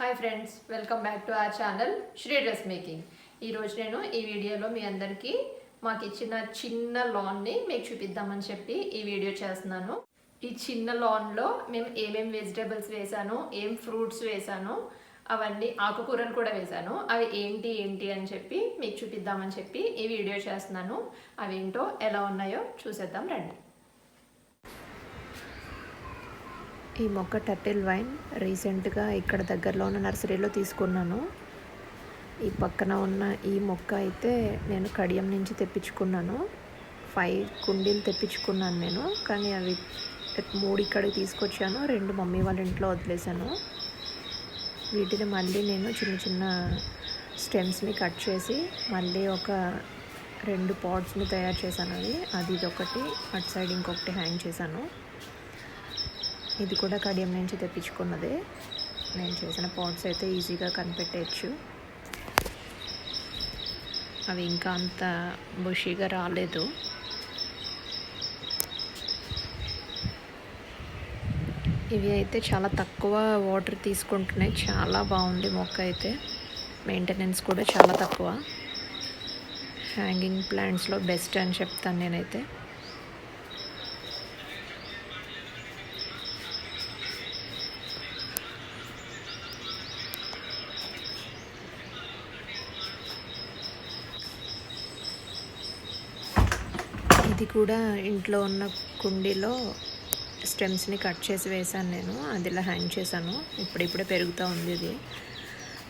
Hi friends, welcome back to our channel Shri dress making. ఈరోజు నేను ఈ వీడియోలో మీ అందరికీ మాకు ఇచ్చిన చిన్న లాన్ని మీకు చూపిద్దామని చెప్పి ఈ వీడియో చేస్తున్నాను. ఈ చిన్న లాన్లో మేము ఏమేమి వెజిటేబుల్స్ వేసాను, ఏం ఫ్రూట్స్ వేసాను, అవన్నీ ఆకుకూరలు కూడా వేసాను. అవి ఏంటి అని చెప్పి మీకు చూపిద్దామని చెప్పి ఈ వీడియో చేస్తున్నాను. అవేంటో ఎలా ఉన్నాయో చూసేద్దాం రండి. ఈ మొక్క టర్టిల్ వైన్ రీసెంట్గా ఇక్కడ దగ్గరలో ఉన్న నర్సరీలో తీసుకున్నాను. ఈ పక్కన ఉన్న ఈ మొక్క అయితే నేను కడియం నుంచి తెప్పించుకున్నాను. 5 కుండీలు తెప్పించుకున్నాను నేను, కానీ అవి 3 ఇక్కడికి తీసుకొచ్చాను, 2 మమ్మీ వాళ్ళ ఇంట్లో వదిలేసాను. వీటిని మళ్ళీ నేను చిన్న చిన్న స్టెమ్స్ని కట్ చేసి మళ్ళీ ఒక 2 పాట్స్ని తయారు చేశాను. అది ఇదొకటి, అటు సైడ్ ఇంకొకటి హ్యాంగ్ చేశాను. ఇది కూడా కడియం నుంచి తెప్పించుకున్నదే. నేను చేసిన పాట్స్ అయితే ఈజీగా కనిపెట్టేయచ్చు. అవి ఇంకా అంత బుషీగా రాలేదు. ఇవి అయితే చాలా తక్కువ వాటర్ తీసుకుంటున్నాయి. చాలా బాగుంది మొక్క అయితే. మెయింటెనెన్స్ కూడా చాలా తక్కువ. హ్యాంగింగ్ ప్లాంట్స్లో బెస్ట్ అని చెప్తాను నేనైతే. ఇది కూడా ఇంట్లో ఉన్న కుండీలో స్టెమ్స్ని కట్ చేసి వేసాను నేను. అది ఇలా హ్యాంగ్ చేశాను. ఇప్పుడిప్పుడే పెరుగుతూ ఉంది.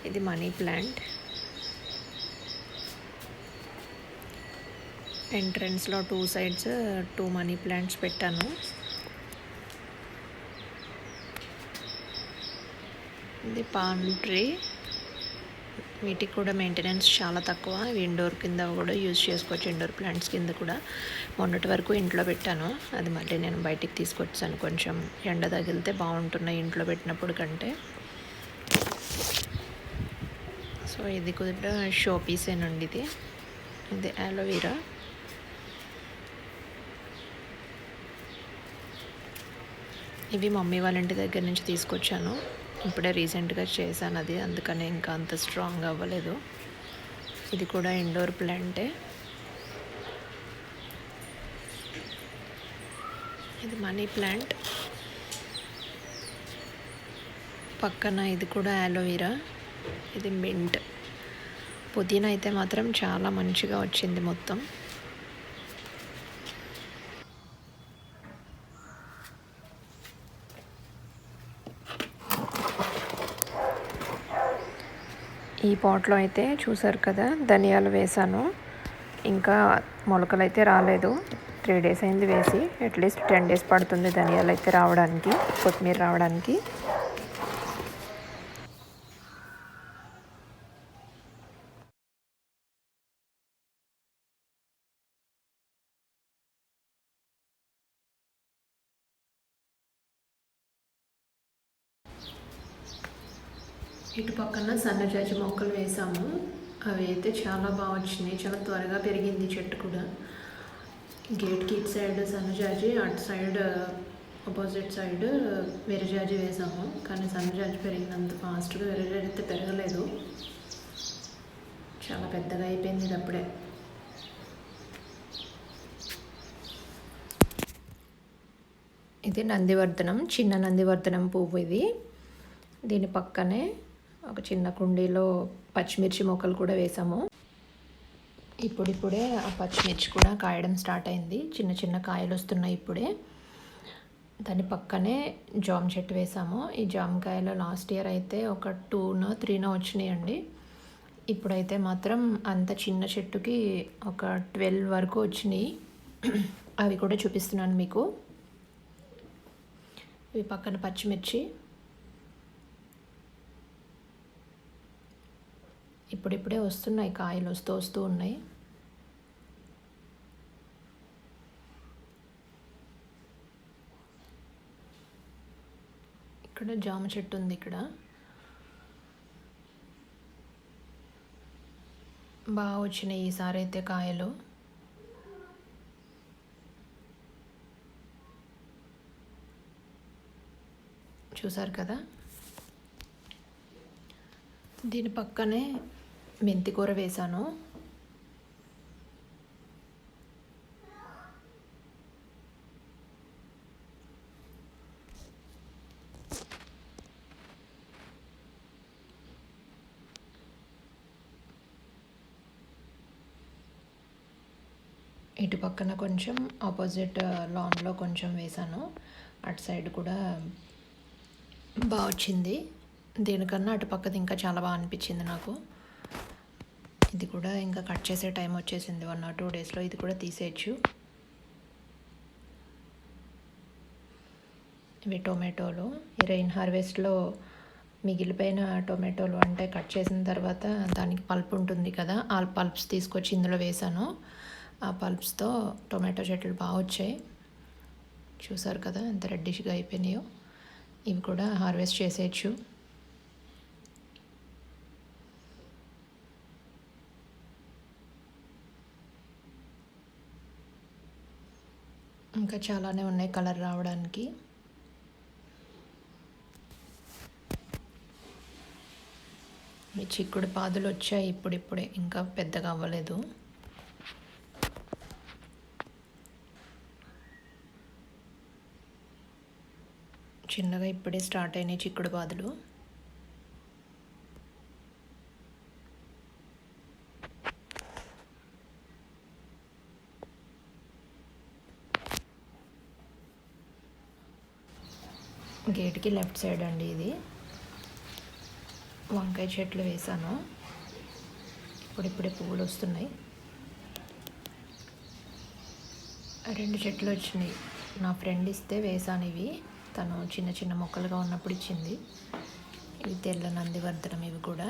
ఇది మనీ ప్లాంట్. ఎంట్రన్స్లో 2 సైడ్స్ 2 మనీ ప్లాంట్స్ పెట్టాను. ఇది పామ్ ట్రీ. వీటికి కూడా మెయింటెనెన్స్ చాలా తక్కువ. ఇండోర్ కింద కూడా యూజ్ చేసుకోవచ్చు, ఇండోర్ ప్లాంట్స్ కింద కూడా. మొన్నటి వరకు ఇంట్లో పెట్టాను, అది మళ్ళీ నేను బయటికి తీసుకొచ్చాను. కొంచెం ఎండ తగిలితే బాగుంటున్నాయి ఇంట్లో పెట్టినప్పుడు కంటే. సో ఇది కూడా షో పీసేనండి. ఇది అలోవెరా. ఇవి మమ్మీ వాళ్ళ ఇంటి దగ్గర నుంచి తీసుకొచ్చాను. ఇప్పుడే రీసెంట్గా చేశాను అది, అందుకని ఇంకా అంత స్ట్రాంగ్ అవ్వలేదు. ఇది కూడా ఇండోర్ ప్లాంటే. ఇది మనీ ప్లాంట్. పక్కన ఇది కూడా అలోవెరా. ఇది మింట్. పుదీనా అయితే మాత్రం చాలా మంచిగా వచ్చింది మొత్తం. ఈ పాట్లో అయితే చూసారు కదా, ధనియాలు వేసాను. ఇంకా మొలకలు అయితే రాలేదు. 3 డేస్ అయింది వేసి. అట్లీస్ట్ 10 డేస్ పడుతుంది ధనియాలు అయితే రావడానికి, కొత్తిమీర రావడానికి. ఇటు పక్కన సన్నజాజి మొక్కలు వేసాము. అవి అయితే చాలా బాగా వచ్చినాయి. చాలా త్వరగా పెరిగింది చెట్టు కూడా. గేట్కి ఇటు సైడ్ సన్నజాజి, అటు సైడ్ ఆపోజిట్ సైడ్ వెరజాజి వేసాము. కానీ సన్నజాజి పెరిగినంత ఫాస్ట్గా వెరజాజి అయితే పెరగలేదు. చాలా పెద్దగా అయిపోయింది ఇది అప్పుడే. ఇది నందివర్ధనం, చిన్న నందివర్ధనం పువ్వు ఇది. దీని పక్కనే ఒక చిన్న కుండీలో పచ్చిమిర్చి మొక్కలు కూడా వేసాము. ఇప్పుడిప్పుడే ఆ పచ్చిమిర్చి కూడా కాయడం స్టార్ట్ అయింది. చిన్న చిన్న కాయలు వస్తున్నాయి ఇప్పుడే. దాని పక్కనే జామ చెట్టు వేసాము. ఈ జామకాయలు లాస్ట్ ఇయర్ అయితే ఒక 2నో 3నో వచ్చినాయండి. ఇప్పుడైతే మాత్రం అంత చిన్న చెట్టుకి ఒక 12 వరకు వచ్చినాయి. అవి కూడా చూపిస్తున్నాను మీకు. ఇవి పక్కన పచ్చిమిర్చి. ఇప్పుడిప్పుడే వస్తున్నాయి కాయలు, వస్తూ ఉన్నాయి. ఇక్కడ జామ చెట్టు ఉంది. ఇక్కడ బాగా వచ్చినాయి ఈసారి అయితే కాయలు. చూసారు కదా. దీని పక్కనే మెంతి కూర వేశాను. ఇటు పక్కన కొంచెం ఆపోజిట్ లాన్లో కొంచెం వేశాను. అటు సైడ్ కూడా బాగా వచ్చింది. దీనికన్నా అటు పక్కది ఇంకా చాలా బాగా అనిపించింది నాకు. ఇది కూడా ఇంకా కట్ చేసే టైం వచ్చేసింది. 1 or 2 డేస్లో ఇది కూడా తీసేయచ్చు. ఇవి టొమాటోలు. ఈ రెయిన్ హార్వెస్ట్లో మిగిలిపోయిన టొమాటోలు అంటే కట్ చేసిన తర్వాత దానికి పల్ప్ ఉంటుంది కదా, ఆ పల్ప్స్ తీసుకొచ్చి ఇందులో వేసాను. ఆ పల్ప్స్తో టొమాటో చెట్లు బాగా వచ్చాయి. చూసారు కదా ఎంత రెడ్డిష్గా అయిపోయినాయో. ఇవి కూడా హార్వెస్ట్ చేసేయచ్చు. ఇంకా చాలానే ఉన్నాయి కలర్ రావడానికి. ఈ చిక్కుడు పాదులు వచ్చాయి ఇప్పుడిప్పుడే, ఇంకా పెద్దగా అవ్వలేదు. చిన్నగా ఇప్పుడే స్టార్ట్ అయినాయి చిక్కుడు పాదులు. గేట్కి లెఫ్ట్ సైడ్ అండి ఇది. వంకాయ చెట్లు వేసాను. ఇప్పుడిప్పుడే పువ్వులు వస్తున్నాయి. 2 చెట్లు వచ్చినాయి. నా ఫ్రెండ్ ఇస్తే వేసాను ఇవి. తను చిన్న చిన్న మొక్కలుగా ఉన్నప్పుడు ఇచ్చింది. ఇవి తెల్ల నందివర్ధనం. ఇవి కూడా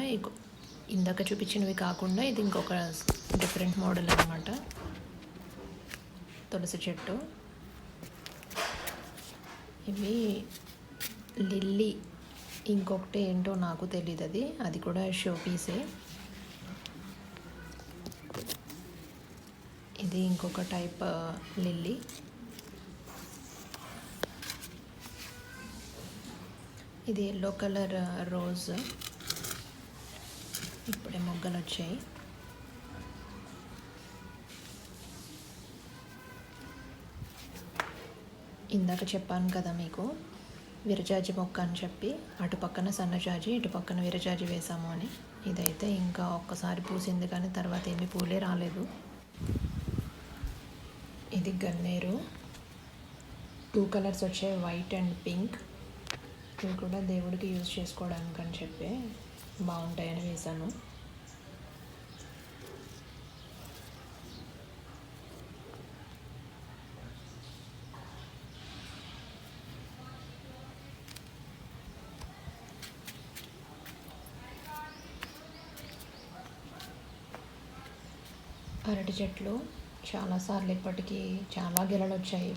ఇందాక చూపించినవి కాకుండా ఇది ఇంకొక డిఫరెంట్ మోడల్ అన్నమాట. తులసి చెట్టు. ఇవి లిల్లీ, ఇంకొకటి ఏంటో నాకు తెలియదు. అది కూడా షో పీసే. ఇది ఇంకొక టైప్ లిల్లీ. ఇది ఎల్లో కలర్ రోజ్. ఇప్పుడే మొగ్గలు వచ్చాయి. ఇందాక చెప్పాను కదా మీకు విరజాజి మొక్క అని చెప్పి, అటు పక్కన సన్నజాజి, ఇటు పక్కన విరజాజి వేసాము అని. ఇదైతే ఇంకా ఒక్కసారి పూసింది కానీ తర్వాత ఏమీ పూలే రాలేదు. ఇది గన్నేరు. 2 కలర్స్ వచ్చాయి, వైట్ అండ్ పింక్. ఇవి కూడా దేవుడికి యూజ్ చేసుకోవడానికి అని చెప్పి బాగుంటాయని వేశాను. అరటి చెట్లు చాలాసార్లు ఇప్పటికీ చాలా గెలలు వచ్చాయి.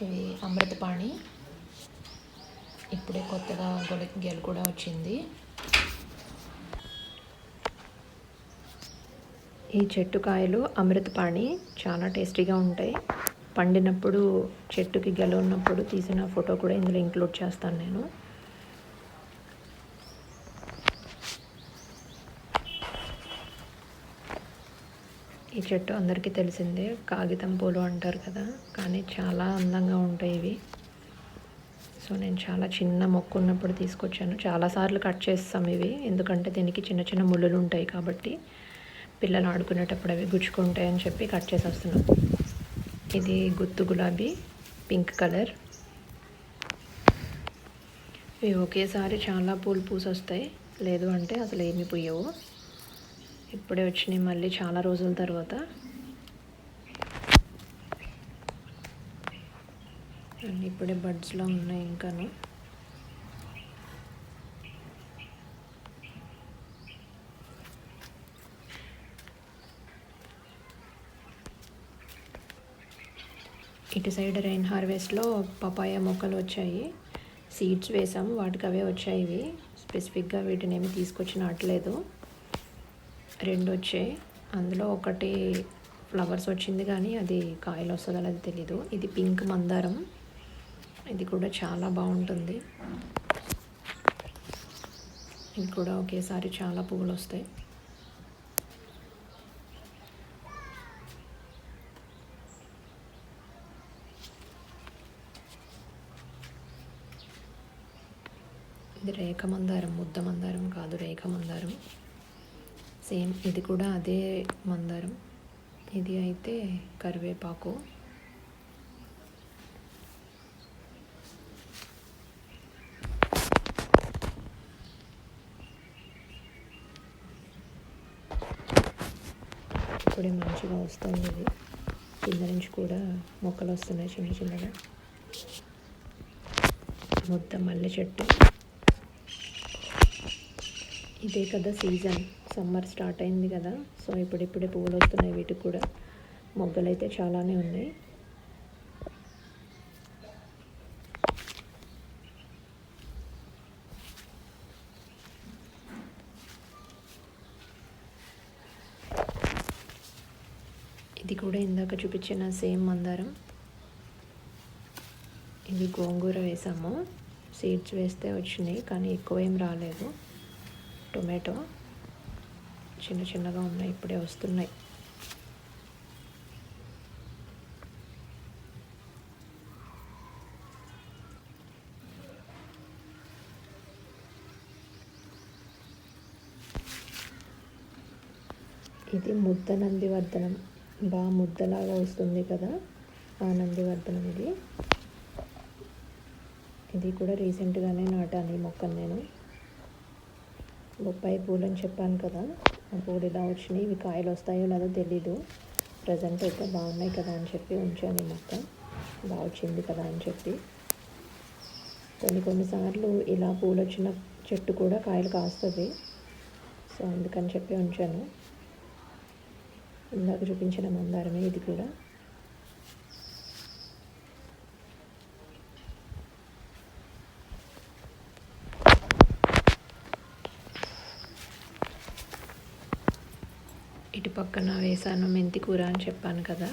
ఇవి అమృతపాణి. ఇప్పుడే కొత్తగా గెల కూడా వచ్చింది. ఈ చెట్టు కాయలు అమృతపాణి చాలా టేస్టీగా ఉంటాయి. పండినప్పుడు చెట్టుకి గెల ఉన్నప్పుడు తీసిన ఫోటో కూడా ఇందులో ఇంక్లూడ్ చేస్తాను నేను. ఈ చెట్టు అందరికీ తెలిసిందే, కాగితం పూలు అంటారు కదా, కానీ చాలా అందంగా ఉంటాయి ఇవి. సో నేను చాలా చిన్న మొక్క ఉన్నప్పుడు తీసుకొచ్చాను. చాలాసార్లు కట్ చేస్తాం ఇవి, ఎందుకంటే దీనికి చిన్న చిన్న ముళ్ళులు ఉంటాయి కాబట్టి పిల్లలు ఆడుకునేటప్పుడు అవి గుచ్చుకుంటాయి అని చెప్పి కట్ చేసి వస్తున్నాం. ఇది గుత్తు గులాబీ, పింక్ కలర్. ఇవి ఒకేసారి చాలా పూలు పూసొస్తాయి, లేదు అంటే అసలు ఏమీ పూయవు. ఇప్పుడే వచ్చినాయి మళ్ళీ చాలా రోజుల తర్వాత. అన్నీ ఇప్పుడే బడ్స్లో ఉన్నాయి ఇంకాను. ఇటు సైడ్ రెయిన్ హార్వెస్ట్లో పపాయ మొక్కలు వచ్చాయి. సీడ్స్ వేసాము, వాటికి అవే వచ్చాయి. ఇవి స్పెసిఫిక్గా వీటిని ఏమి తీసుకొచ్చి నాటలేదు. 2 వచ్చాయి. అందులో ఒకటి ఫ్లవర్స్ వచ్చింది కానీ అది కాయలు వస్తుందో అది తెలీదు. ఇది పింక్ మందారం. ఇది కూడా చాలా బాగుంటుంది. ఇది కూడా ఒకేసారి చాలా పువ్వులు వస్తాయి. ఇది రేఖ మందారం, ముద్ద మందారం కాదు, రేఖ మందారం. సేమ్ ఇది కూడా అదే మందారం. ఇది అయితే కరివేపాకు. ఇప్పుడే మంచిగా వస్తుంది. ఇది కింద నుంచి కూడా మొక్కలు వస్తున్నాయి చిన్న చిన్నగా. ముద్ద మల్లె చెట్టు. ఇదే కదా సీజన్, సమ్మర్ స్టార్ట్ అయింది కదా, సో ఇప్పుడిప్పుడే పువ్వులు వస్తున్నాయి. వీటికి కూడా మొగ్గలు అయితే చాలానే ఉన్నాయి. ఇది కూడా ఇందాక చూపించిన సేమ్ మందారం. ఇది గోంగూర వేసాము, సీడ్స్ వేస్తే వచ్చినాయి కానీ ఎక్కువ ఏం రాలేదు. టొమాటో చిన్న చిన్నగా ఉన్నాయి, ఇప్పుడే వస్తున్నాయి. ఇది ముద్ద నందివర్ధనం, బాగా ముద్దలాగా వస్తుంది కదా, ఆ నందివర్ధనం ఇది. ఇది కూడా రీసెంట్గానే నాటాను ఈ మొక్కను నేను. బొప్పాయి పూలు అని చెప్పాను కదా, ఆ పూలు ఇలా వచ్చినాయి. ఇవి కాయలు వస్తాయో లేదో తెలీదు. ప్రజెంట్ అయితే బాగున్నాయి కదా అని చెప్పి ఉంచాను ఈ మొక్క, బాగా వచ్చింది కదా అని చెప్పి. కొన్నిసార్లు ఇలా పూలు వచ్చిన చెట్టు కూడా కాయలు కాస్తుంది, సో అందుకని చెప్పి ఉంచాను. ఇందాక చూపించిన మందారమే ఇది కూడా. ఇటు పక్కన వేసాను మెంతి కూర అని చెప్పాను కదా,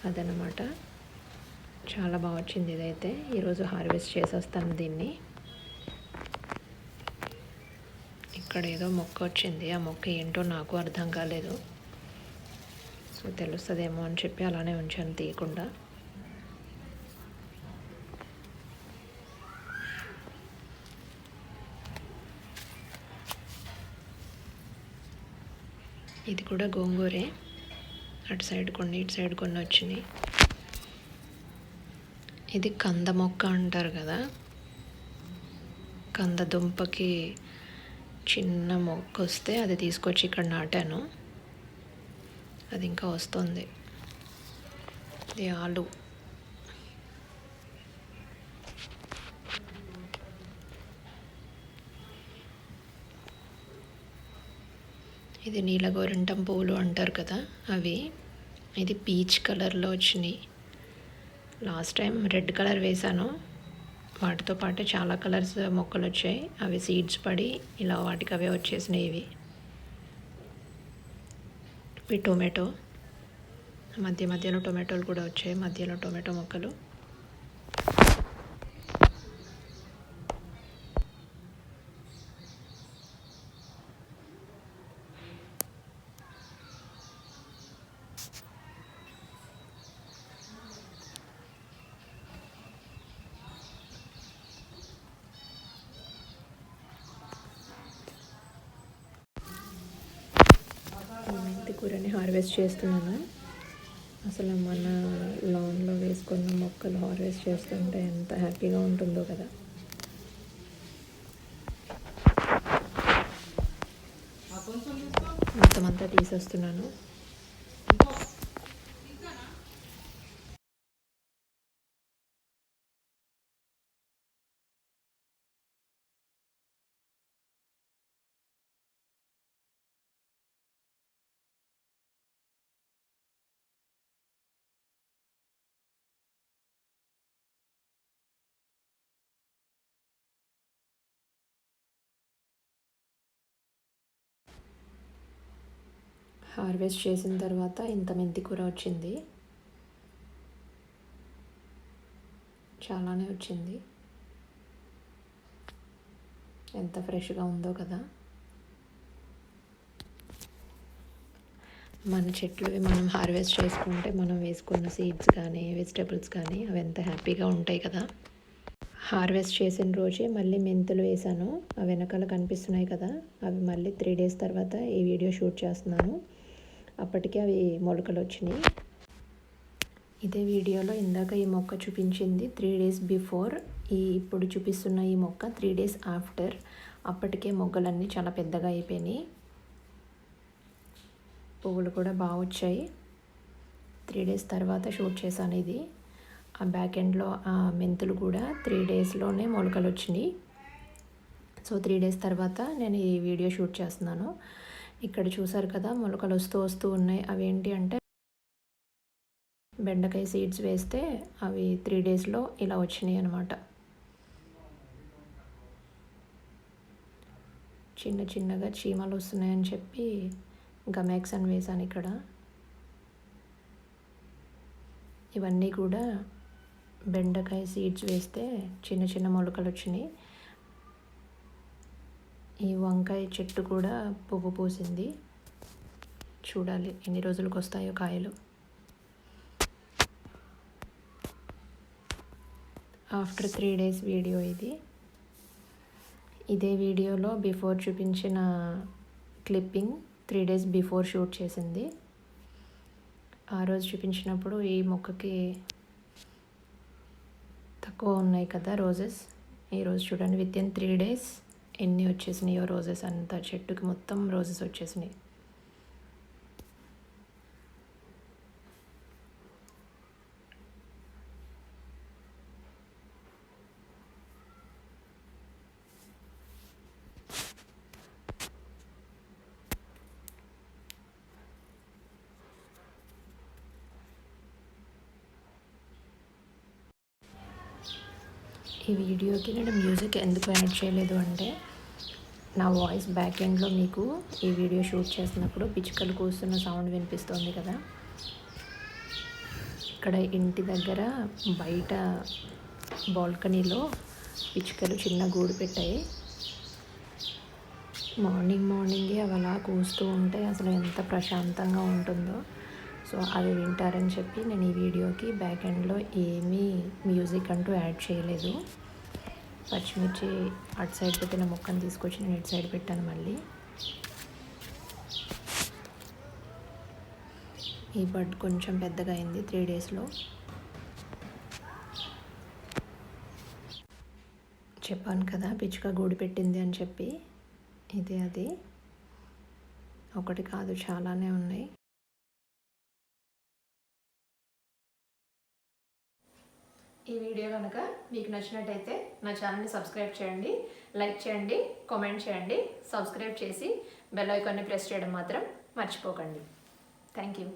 అదనమాట. చాలా బాగా వచ్చింది ఇదైతే. ఈరోజు హార్వెస్ట్ చేసేస్తాను దీన్ని. ఇక్కడ ఏదో మొక్క వచ్చింది, ఆ మొక్క ఏంటో నాకు అర్థం కాలేదు, సో తెలుస్తుందేమో అని చెప్పి అలానే ఉంచాను తీయకుండా. ఇది కూడా గోంగూరే, అటు సైడ్ కొన్ని ఇటు సైడ్ కొన్ని వచ్చినాయి. ఇది కంద మొక్క అంటారు కదా, కంద దుంపకి చిన్న మొక్క వస్తే అది తీసుకొచ్చి ఇక్కడ నాటాను. అది ఇంకా వస్తుంది. ఇది ఆలు. ఇది నీలగోరింటం పూలు అంటారు కదా అవి. ఇది పీచ్ కలర్లో వచ్చినాయి. లాస్ట్ టైం రెడ్ కలర్ వేసాను, వాటితో పాటు చాలా కలర్స్ మొక్కలు వచ్చాయి. అవి సీడ్స్ పడి ఇలా వాటికి అవే వచ్చేసినాయి. ఇవి టొమాటో, మధ్యలో టొమాటోలు కూడా వచ్చాయి, మధ్యలో టొమాటో మొక్కలు. మెంతి కూరని హార్వెస్ట్ చేస్తున్నాను. అసలు మన లాన్లో వేసుకున్న మొక్కలు హార్వెస్ట్ చేస్తుంటే ఎంత హ్యాపీగా ఉంటుందో కదా. మొత్తం అంతా తీసేస్తున్నాను. హార్వెస్ట్ చేసిన తర్వాత ఇంత మెంతి కూర వచ్చింది, చాలానే వచ్చింది. ఎంత ఫ్రెష్గా ఉందో కదా. మన చెట్లువి మనం హార్వెస్ట్ చేసుకుంటే మనం వేసుకున్న సీడ్స్ కానీ వెజిటేబుల్స్ కానీ అవి ఎంత హ్యాపీగా ఉంటాయి కదా. హార్వెస్ట్ చేసిన రోజే మళ్ళీ మెంతులు వేసాను. అవి వెనకాల కనిపిస్తున్నాయి కదా, అవి మళ్ళీ 3 days తర్వాత ఈ వీడియో షూట్ చేస్తున్నాను. అప్పటికే అవి మొలకలు వచ్చినాయి. ఇదే వీడియోలో ఇందాక ఈ మొక్క చూపించింది 3 days బిఫోర్, ఇప్పుడు చూపిస్తున్న ఈ మొక్క 3 days ఆఫ్టర్. అప్పటికే మొగ్గలన్నీ చాలా పెద్దగా అయిపోయినాయి, పువ్వులు కూడా బాగా వచ్చాయి. 3 days తర్వాత షూట్ చేశాను ఇది. ఆ బ్యాక్ ఎండ్లో ఆ మెంతులు కూడా 3 daysలోనే మొలకలు వచ్చినాయి. సో 3 days తర్వాత నేను ఈ వీడియో షూట్ చేస్తున్నాను. ఇక్కడ చూసారు కదా మొలకలు వస్తూ ఉన్నాయి. అవి ఏంటి అంటే బెండకాయ సీడ్స్ వేస్తే అవి 3 daysలో ఇలా వచ్చినాయి అన్నమాట. చిన్న చిన్నగా చీమలు వస్తున్నాయని చెప్పి గమాక్స్ అని వేసాను ఇక్కడ. ఇవన్నీ కూడా బెండకాయ సీడ్స్ వేస్తే చిన్న చిన్న మొలకలు వచ్చినాయి. ఈ వంకాయ చెట్టు కూడా పువ్వు పూసింది. చూడాలి ఎన్ని రోజులకు వస్తాయో కాయలు. ఆఫ్టర్ 3 days వీడియో ఇది. ఇదే వీడియోలో బిఫోర్ చూపించిన క్లిప్పింగ్ 3 days బిఫోర్ షూట్ చేసింది. ఆ రోజు చూపించినప్పుడు ఈ మొక్కకి తక్కువ ఉన్నాయి కదా రోజెస్. ఈరోజు చూడండి వితిన్ 3 days ఎన్ని వచ్చేసినాయో రోజెస్. అంత చెట్టుకి మొత్తం రోజెస్ వచ్చేసినాయి. ఈ వీడియోకి నేను మ్యూజిక్ ఎందుకు యాడ్ చేయలేదు అంటే, నా వాయిస్ బ్యాక్ ఎండ్లో మీకు ఈ వీడియో షూట్ చేసినప్పుడు పిచ్చుకలు కూస్తున్న సౌండ్ వినిపిస్తుంది కదా. ఇక్కడ ఇంటి దగ్గర బయట బాల్కనీలో పిచ్చుకలు చిన్న గూడు పెట్టాయి. మార్నింగే అవి అలా కూస్తూ ఉంటే అసలు ఎంత ప్రశాంతంగా ఉంటుందో. సో అవి వింటారని చెప్పి నేను ఈ వీడియోకి బ్యాక్ ఎండ్లో ఏమీ మ్యూజిక్ అంటూ యాడ్ చేయలేదు. పచ్చిమిర్చి అటు సైడ్ పెట్టిన మొక్కను తీసుకొచ్చి నేను ఇటు సైడ్ పెట్టాను. మళ్ళీ ఈ బడ్ కొంచెం పెద్దగా అయింది 3 daysలో. చెప్పాను కదా పిచ్చుక గూడు పెట్టింది అని చెప్పి. ఇదే అది. ఒకటి కాదు చాలానే ఉన్నాయి. ఈ వీడియో కనుక మీకు నచ్చినట్టయితే నా ఛానల్ని సబ్స్క్రైబ్ చేయండి, లైక్ చేయండి, కామెంట్ చేయండి. సబ్స్క్రైబ్ చేసి బెల్ ఐకాన్ని ప్రెస్ చేయడం మాత్రం మర్చిపోకండి. Thank you.